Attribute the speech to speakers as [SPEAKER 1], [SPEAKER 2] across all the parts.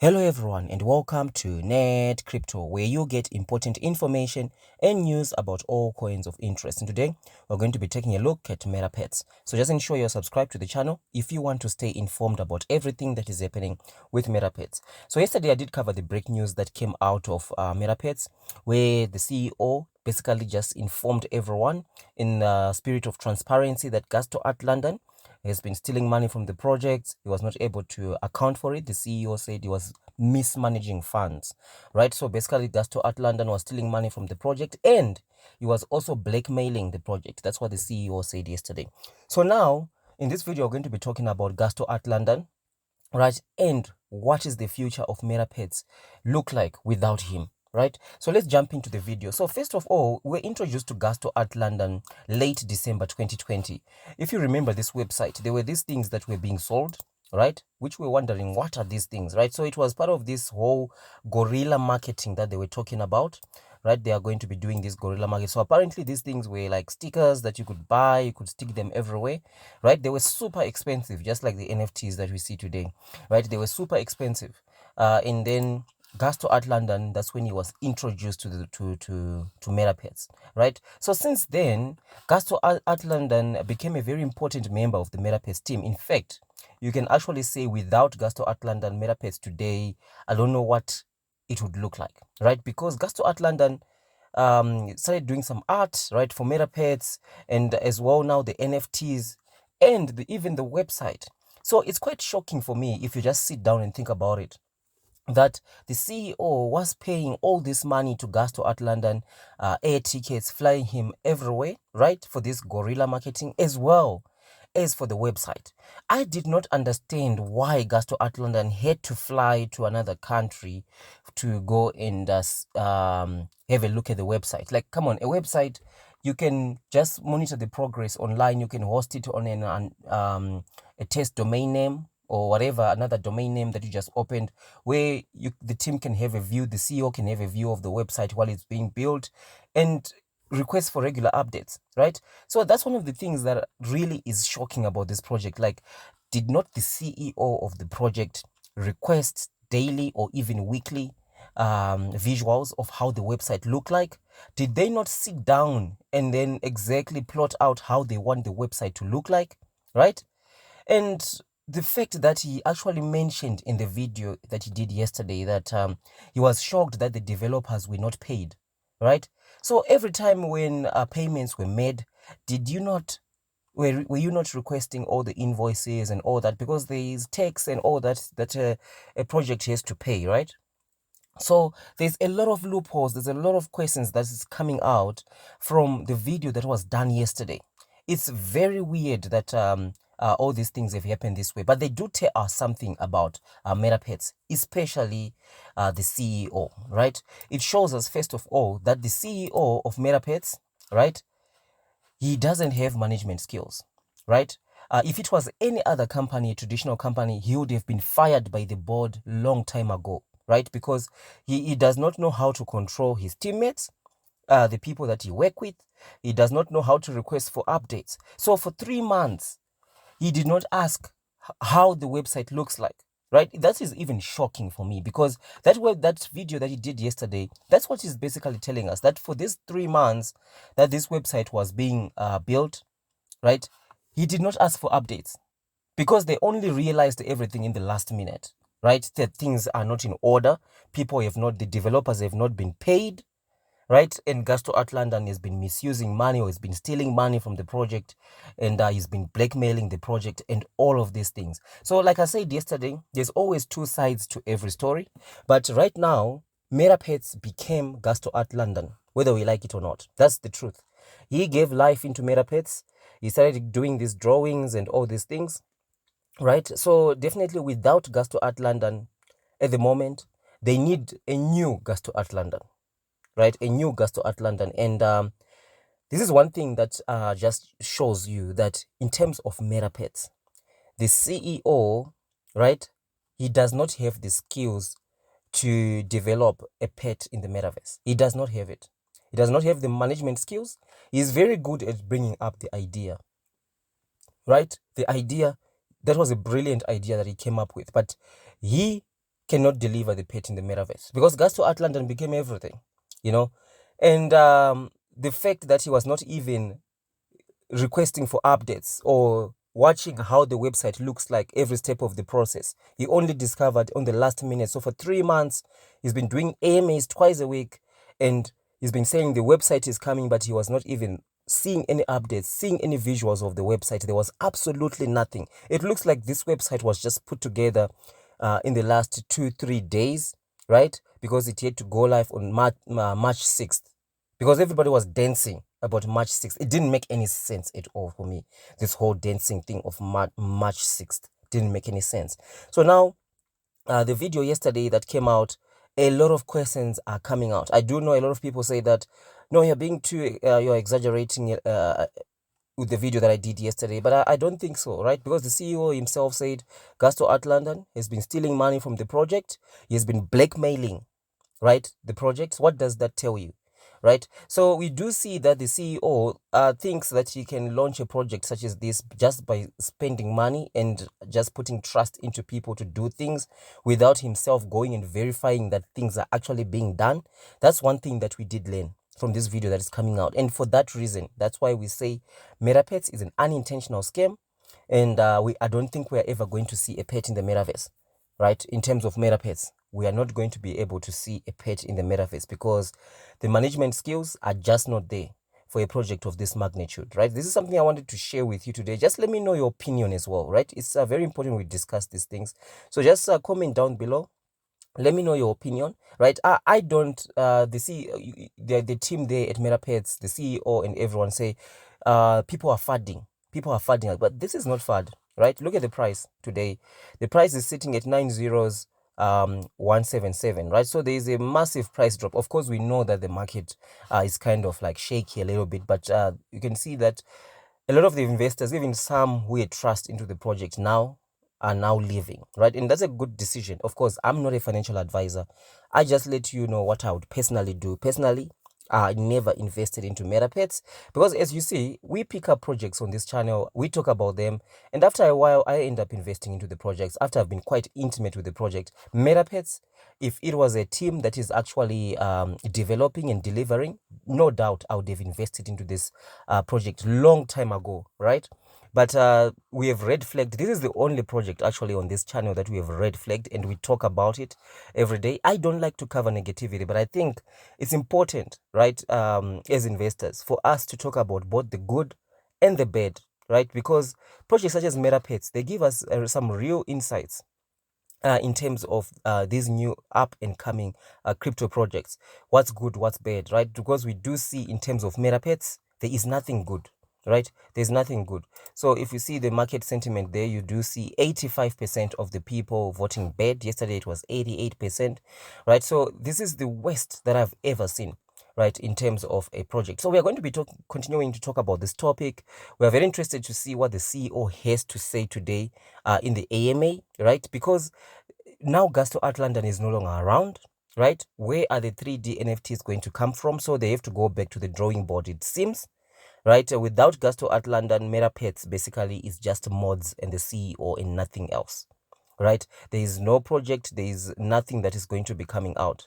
[SPEAKER 1] Hello everyone and welcome to Net Crypto, where you get important information and news about all coins of interest. And today we're going to be taking a look at Metapets. So just ensure you're subscribed to the channel if you want to stay informed about everything that is happening with Metapets. So yesterday I did cover the break news that came out of Metapets, where the CEO basically just informed everyone in the spirit of transparency that Gasto at London has been stealing money from the project. He was not able to account for it. The CEO said he was mismanaging funds, right? So basically, Gasto at London was stealing money from the project and he was also blackmailing the project. That's what the CEO said yesterday. So now, in this video, we're going to be talking about Gasto at London, right? And what is the future of Metapets look like without him? Right, so let's jump into the video. So first of all, we're introduced to Gasto at London late December 2020. If you remember this website, there were these things that were being sold, right, which we're wondering what are these things, right? So it was part of this whole guerrilla marketing that they were talking about, right? They are going to be doing this guerrilla market. So apparently these things were like stickers that you could buy, you could stick them everywhere, right? They were super expensive, just like the NFTs that we see today, right? They were super expensive. And then Gasto at London, that's when he was introduced to the to Metapets, right? So since then, Gasto at London became a very important member of the Metapets team. In fact, you can actually say without Gasto at London, Metapets today, I don't know what it would look like, right? Because Gasto at London started doing some art, right, for Metapets, and as well now the NFTs and even the website. So it's quite shocking for me if you just sit down and think about it, that the CEO was paying all this money to Gasto at London, air tickets, flying him everywhere, right, for this guerrilla marketing as well as for the website. I did not understand why Gasto at London had to fly to another country to go and have a look at the website. Like, come on, a website, you can just monitor the progress online. You can host it on a test domain name or whatever, another domain name that you just opened, where the team can have a view, the CEO can have a view of the website while it's being built, and request for regular updates, right? So that's one of the things that really is shocking about this project. Like, did not the CEO of the project request daily or even weekly visuals of how the website look like? Did they not sit down and then exactly plot out how they want the website to look like, right? And the fact that he actually mentioned in the video that he did yesterday that he was shocked that the developers were not paid, right? So every time when payments were made, did you not, were you not requesting all the invoices and all that? Because there is tax and all that a project has to pay, right? So there's a lot of loopholes, there's a lot of questions that is coming out from the video that was done yesterday. It's very weird that all these things have happened this way, but they do tell us something about Metapets, especially the CEO, right? It shows us, first of all, that the CEO of Metapets, right, he doesn't have management skills, right? If it was any other company, a traditional company, he would have been fired by the board long time ago, right? Because he does not know how to control his teammates, the people that he work with. He does not know how to request for updates. So for 3 months, he did not ask how the website looks like, right? That is even shocking for me, because that video that he did yesterday, that's what he's basically telling us, that for these 3 months that this website was being built, right, he did not ask for updates because they only realized everything in the last minute, right? That things are not in order, the developers have not been paid, right? And Gasto at London has been misusing money, or has been stealing money from the project, and he's been blackmailing the project and all of these things. So like I said yesterday, there's always two sides to every story. But right now, Metapets became Gasto at London, whether we like it or not. That's the truth. He gave life into Metapets. He started doing these drawings and all these things, right? So definitely without Gasto at London at the moment, they need a new Gasto at London, right? A new Gasto at London. And this is one thing that just shows you that in terms of Metapets, the CEO, right, he does not have the skills to develop a pet in the metaverse. He does not have it. He does not have the management skills. He's very good at bringing up the idea, right? The idea, that was a brilliant idea that he came up with, but he cannot deliver the pet in the metaverse because Gusto at London became everything, you know. And the fact that he was not even requesting for updates or watching how the website looks like every step of the process. He only discovered on the last minute. So for 3 months, he's been doing AMAs twice a week, and he's been saying the website is coming, but he was not even seeing any updates, seeing any visuals of the website. There was absolutely nothing. It looks like this website was just put together in the last 2-3 days, right? Because it had to go live on March 6th. Because everybody was dancing about March 6th. It didn't make any sense at all for me. This whole dancing thing of March 6th didn't make any sense. So now, the video yesterday that came out, a lot of questions are coming out. I do know a lot of people say that, no, you're being too, you're exaggerating with the video that I did yesterday, but I don't think so, right? Because the CEO himself said Gusto at London has been stealing money from the project. He has been blackmailing, right, the projects. What does that tell you, right? So we do see that the CEO thinks that he can launch a project such as this just by spending money and just putting trust into people to do things without himself going and verifying that things are actually being done. That's one thing that we did learn from this video that is coming out, and for that reason, that's why we say Metapets is an unintentional scam, and I don't think we're ever going to see a pet in the metaverse, right? In terms of Metapets, we are not going to be able to see a pet in the metaverse because the management skills are just not there for a project of this magnitude, right? This is something I wanted to share with you today. Just let me know your opinion as well, right? It's very important we discuss these things. So just comment down below. Let me know your opinion, right? I don't, the team there at Metapets, the CEO and everyone say, people are FUDing. People are FUDing, but this is not FUD, right? Look at the price today. The price is sitting at 177, right? So there is a massive price drop. Of course, we know that the market is kind of like shaky a little bit, but you can see that a lot of the investors, even some who had trust into the project now, are now leaving, right? And that's a good decision. Of course, I'm not a financial advisor. I just let you know what I would personally do. Personally, I never invested into Metapets because, as you see, we pick up projects on this channel, we talk about them, and after a while, I end up investing into the projects after I've been quite intimate with the project. Metapets, if it was a team that is actually developing and delivering, no doubt I would have invested into this project long time ago, right? But we have red flagged. This is the only project actually on this channel that we have red flagged, and we talk about it every day. I don't like to cover negativity, but I think it's important, right, as investors, for us to talk about both the good and the bad, right? Because projects such as Metapets, they give us some real insights in terms of these new up and coming crypto projects. What's good, what's bad, right? Because we do see in terms of Metapets, there is nothing good, right? There's nothing good. So if you see the market sentiment there, you do see 85% of the people voting bad. Yesterday it was 88%, right? So this is the worst that I've ever seen, right, in terms of a project. So we are going to be continuing to talk about this topic. We are very interested to see what the CEO has to say today in the AMA, right? Because now Gusto at London is no longer around, right? Where are the 3D NFTs going to come from? So they have to go back to the drawing board, it seems, right? Without Gusto at London, Metapets basically is just mods and the CEO and nothing else, right? There is no project, there is nothing that is going to be coming out.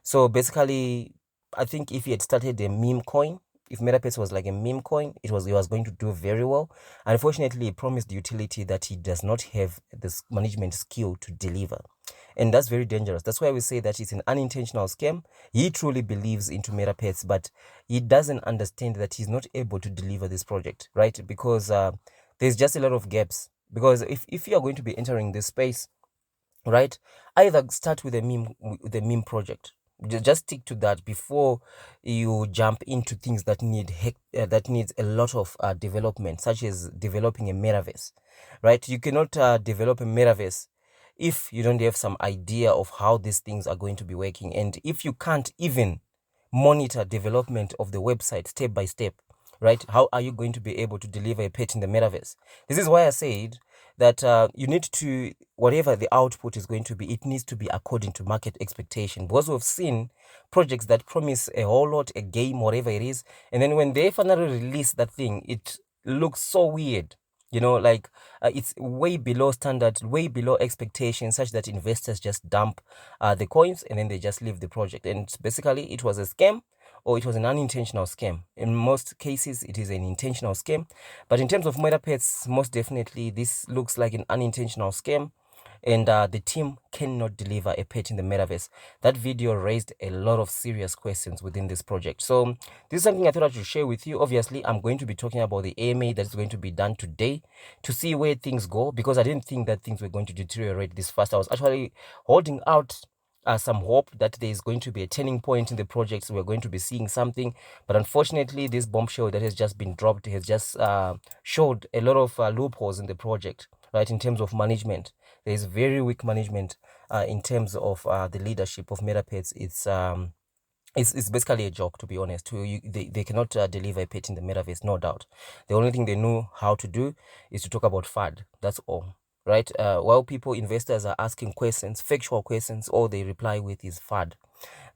[SPEAKER 1] So basically, I think if he had started a meme coin, if Metapets was like a meme coin, he was going to do very well. Unfortunately, he promised utility that he does not have this management skill to deliver. And that's very dangerous. That's why we say that it's an unintentional scam. He truly believes into Metapets, but he doesn't understand that he's not able to deliver this project, right? Because there's just a lot of gaps. Because if you are going to be entering this space, right, either start with a meme project. Just stick to that before you jump into things that that needs a lot of development, such as developing a metaverse, right? You cannot develop a metaverse if you don't have some idea of how these things are going to be working, and if you can't even monitor development of the website step by step, right? How are you going to be able to deliver a pet in the metaverse? This is why I said that you need to, whatever the output is going to be, it needs to be according to market expectation. Because we've seen projects that promise a whole lot, a game, whatever it is, and then when they finally release that thing, it looks so weird, You know, like it's way below standard, way below expectations, such that investors just dump the coins and then they just leave the project. And basically, it was a scam, or it was an unintentional scam. In most cases, it is an intentional scam. But in terms of Metapets, most definitely, this looks like an unintentional scam. And the team cannot deliver a pet in the metaverse. That video raised a lot of serious questions within this project. So this is something I thought I should share with you. Obviously, I'm going to be talking about the AMA that is going to be done today to see where things go, because I didn't think that things were going to deteriorate this fast. I was actually holding out some hope that there is going to be a turning point in the project. So we're going to be seeing something. But unfortunately, this bombshell that has just been dropped has just showed a lot of loopholes in the project, right? In terms of management, there is very weak management in terms of the leadership of Metapets. It's basically a joke, to be honest. They cannot deliver a pet in the metaverse, no doubt. The only thing they know how to do is to talk about FUD. That's all, right? While investors are asking questions, factual questions, all they reply with is FUD,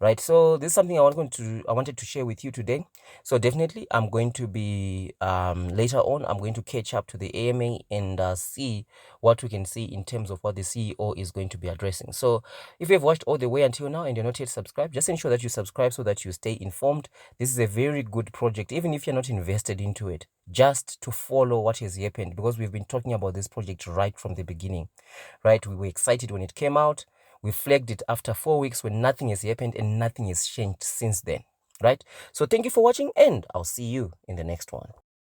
[SPEAKER 1] right? So this is something I wanted to share with you today. So definitely, I'm going to be later on, I'm going to catch up to the AMA and see what we can see in terms of what the CEO is going to be addressing. So if you've watched all the way until now and you're not yet subscribed, just ensure that you subscribe so that you stay informed. This is a very good project, even if you're not invested into it, just to follow what has happened, because we've been talking about this project right from the beginning, right? We were excited when it came out. We flagged it after 4 weeks when nothing has happened and nothing has changed since then, right? So thank you for watching, and I'll see you in the next one.